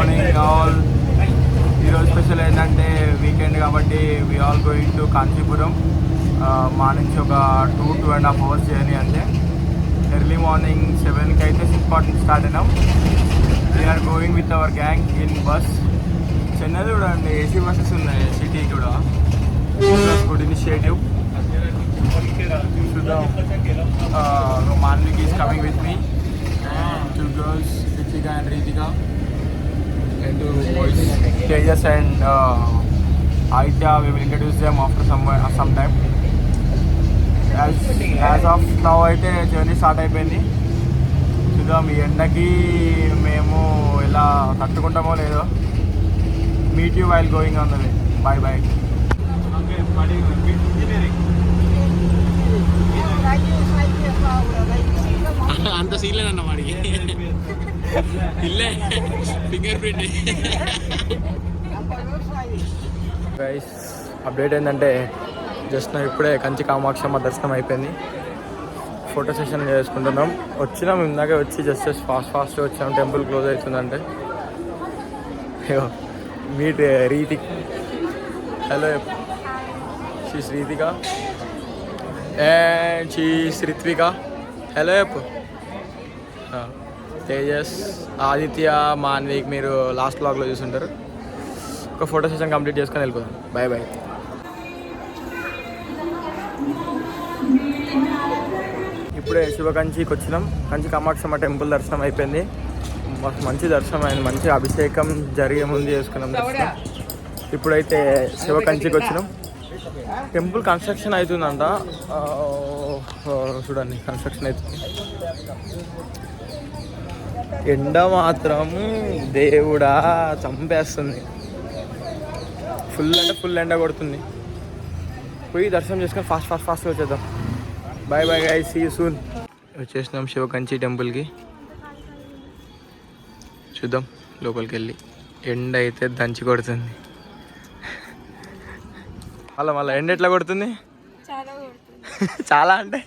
Morning all. ఈరోజు special ఏంటంటే weekend కాబట్టి we all going to Kanchipuram. మా నుంచి ఒక 2.5 hours జర్నీ అంతే. ఎర్లీ మార్నింగ్ 7కి అయితే సిక్స్పాట్ స్టార్ట్ అయినాం. We are going with our gang in bus. Chennai చూడండి, ఏసీ బస్సెస్ ఉన్నాయి సిటీ కూడా. Good initiative. Manvik is coming with me. 2 girls, Ritika and Ritika, and 2 boys, Tejas and Aitya. We will introduce them after some time. As of now అయితే జర్నీ స్టార్ట్ అయిపోయింది. చూద్దాం ఈ ఎండకి మేము ఎలా తట్టుకుంటామో లేదో. Meet you while going on the way. Bye bye. అంత సీన్ అన్న వాడికి ఇల్లే ఫింగర్ ప్రింట్. గైస్ అప్డేట్ ఏంటంటే జస్ట్ ఇప్పుడే కంచి కామాక్షమ్మ దర్శనం అయిపోయింది. ఫోటో సెషన్ చేసుకుంటున్నాం. వచ్చినాం ఇందాకే వచ్చి జస్ట్ ఫాస్ట్గా వచ్చాం. టెంపుల్ క్లోజ్ అవుతుందంటే meet Rithik. Hello, she's Ritika and she's Ritvika. Hello చెప్పు. తేజస్, ఆదిత్య, మాన్విక్ మీరు లాస్ట్ బ్లాగ్లో చూసుంటారు. ఒక ఫోటో సెషన్ కంప్లీట్ చేసుకొని వెళ్ళిపోదాం. Bye bye. ఇప్పుడే శివకంచికి వచ్చినాం. కంచి కామాక్షమ్మ టెంపుల్ దర్శనం అయిపోయింది. మంచి దర్శనం అయింది. మంచి అభిషేకం జరిగే ముందు చేసుకున్నాం దర్శనం. ఇప్పుడైతే శివకంచికి వచ్చినాం. టెంపుల్ కన్స్ట్రక్షన్ అవుతుందంట. చూడండి కన్స్ట్రక్షన్ అవుతుంది. ఎండ మాత్రం దేవుడా చంపేస్తుంది. ఫుల్ అంటే ఫుల్ ఎండ కొడుతుంది. పోయి దర్శనం చేసుకొని ఫాస్ట్గా వచ్చేద్దాం. Bye bye guys, see you soon. వచ్చేసినాం శివకంచి టెంపుల్కి. చూద్దాం లోపలికి వెళ్ళి. ఎండ అయితే దంచి కొడుతుంది. మళ్ళీ ఎండ ఎట్లా కొడుతుంది? చాలా అంటే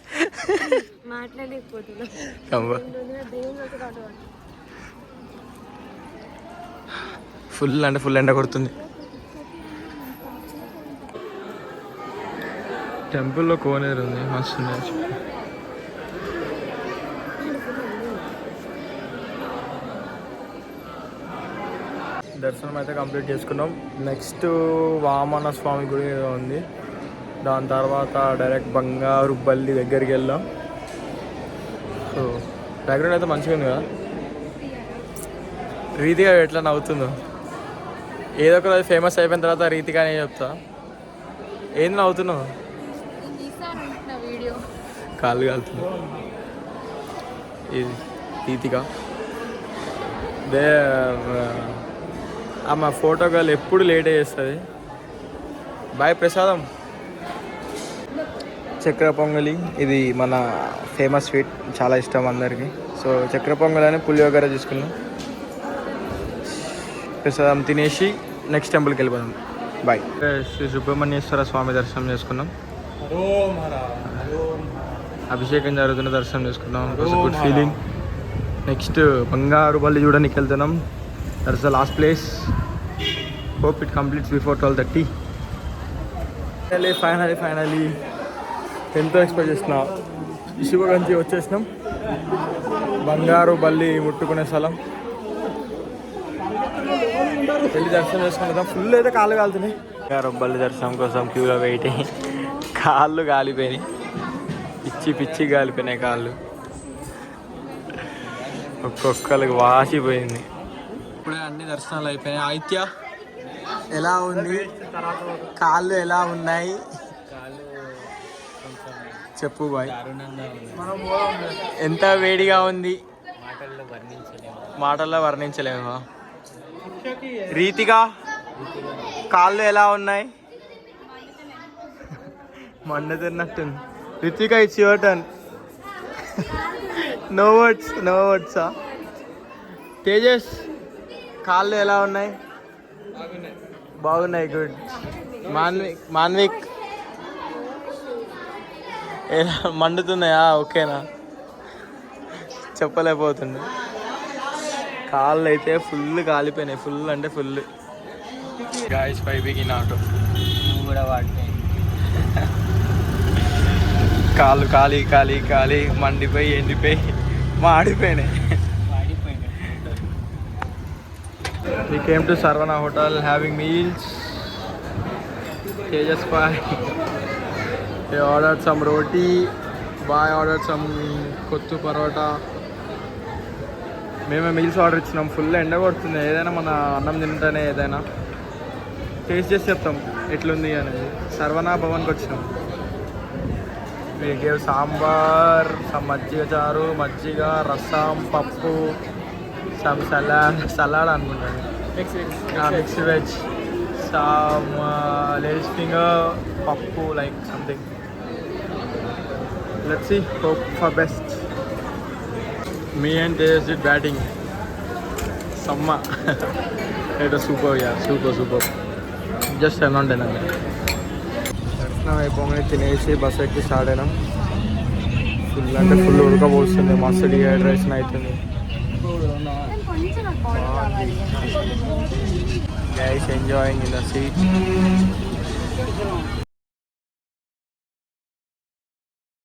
ఫుల్ అంటే ఫుల్ ఎండ కొడుతుంది. టెంపుల్లో కోనేరు ఉంది, మస్తు. దర్శనం అయితే కంప్లీట్ చేసుకున్నాం. నెక్స్ట్ వామన స్వామి గుడి ఉంది. దాని తర్వాత డైరెక్ట్ బంగారు బల్లి దగ్గరికి వెళ్దాం. సో బ్యాక్గ్రౌండ్ అయితే మంచిగా ఉంది కదా. రీతిగా ఎట్లా నవ్వుతుందో. ఏదో ఒక రోజు ఫేమస్ అయిపోయిన తర్వాత రీతిగానే చెప్తా. ఏంది నవ్వుతున్నావు? కాళ్ళు కాలుతుంది. ఇది రీతిగా మా ఫోటో కాల్ ఎప్పుడు లేట్ చేస్తుంది. బాయ్ ప్రసాదం. చక్కెర పొంగలి, ఇది మన ఫేమస్ స్వీట్, చాలా ఇష్టం అందరికీ. సో చక్కెర పొంగల్ అని పులిహోర తీసుకున్నాం. ప్రసాదం తినేసి నెక్స్ట్ టెంపుల్కి వెళ్ళిపోదాం. బాయ్. శ్రీ సుబ్రహ్మణ్యేశ్వర స్వామి దర్శనం చేసుకున్నాం. అభిషేకం జరుగుతున్న దర్శనం చేసుకున్నాం. Good feeling. నెక్స్ట్ బంగారు బల్లి చూడడానికి వెళ్తున్నాం. That's the last place. Hope it completes before 12:30. Finally ఎంతో ఎక్స్పెక్ట్ చేసిన శివగంచి వచ్చేసినాం. బంగారు బల్లి ముట్టుకునే స్థలం. వెళ్ళి దర్శనం చేసుకుంటాం. ఫుల్ అయితే కాళ్ళు కాలుతున్నాయి. బంగారు బల్లి దర్శనం కోసం క్యూలో వెయిటింగ్. కాళ్ళు కాలిపోయినాయి, పిచ్చి కాలిపోయినాయి కాళ్ళు. ఒక్కొక్కరికి వాసిపోయింది. ఇప్పుడే అన్ని దర్శనాలు అయిపోయినాయి. ఆదిత్య ఎలా ఉంది? కాళ్ళు ఎలా ఉన్నాయి చెప్పు బాయ్. ఎంత వేడిగా ఉంది, మాటల్లో వర్ణించలేము. రీతిగా కాళ్ళు ఎలా ఉన్నాయి? మండుతున్నట్టుంది. Ritika it's your turn. No వర్డ్సా? తేజస్ కాళ్ళు ఎలా ఉన్నాయి? బాగున్నాయి. గుడ్. మాన్విక్ ఎలా మండుతున్నాయా? ఓకేనా? చెప్పలేకపోతుండే. కాళ్ళు అయితే ఫుల్ కాలిపోయినాయి, ఫుల్ అంటే ఫుల్. గాయస్ 5 బిగిన్ ఆటో కూడా వాడితే కాళ్ళు కాలి కాలి కాలి మండిపోయి ఎండిపోయి మాడిపోయినాయి. We came to Sarvana Hotel having meals. Tejas Pai. He ordered some roti. Bhai ordered some kottu parota. మేమే మీల్స్ ఆర్డర్ ఇచ్చినాం. ఫుల్ ఎండ కొడుతుంది. ఏదైనా మన అన్నం తింటేనే ఏదైనా టేస్ట్ చేసి చెప్తాం ఎట్లుంది అనేది. సర్వనా భవన్కి వచ్చినాం. మీకు సాంబార్, సమ్ మజ్జిగ చారు, మజ్జిగ, రసం, పప్పు, సమ్ సలాడ్ అనుకుంటాను, mixed veg, some ladies finger, పప్పు like something. Let's see, hope for best. Me and Tejas did batting. Samma. It was super, yeah, super. Just 10 on 10. దర్శనం అయిపోయి తినేసి బస్ ఎక్కి స్టార్ట్ అయినాం. ఫుల్ అంటే ఫుల్ ఉడకపోస్తుంది, మస్తు dehydration అవుతుంది. Guys enjoying in the seat.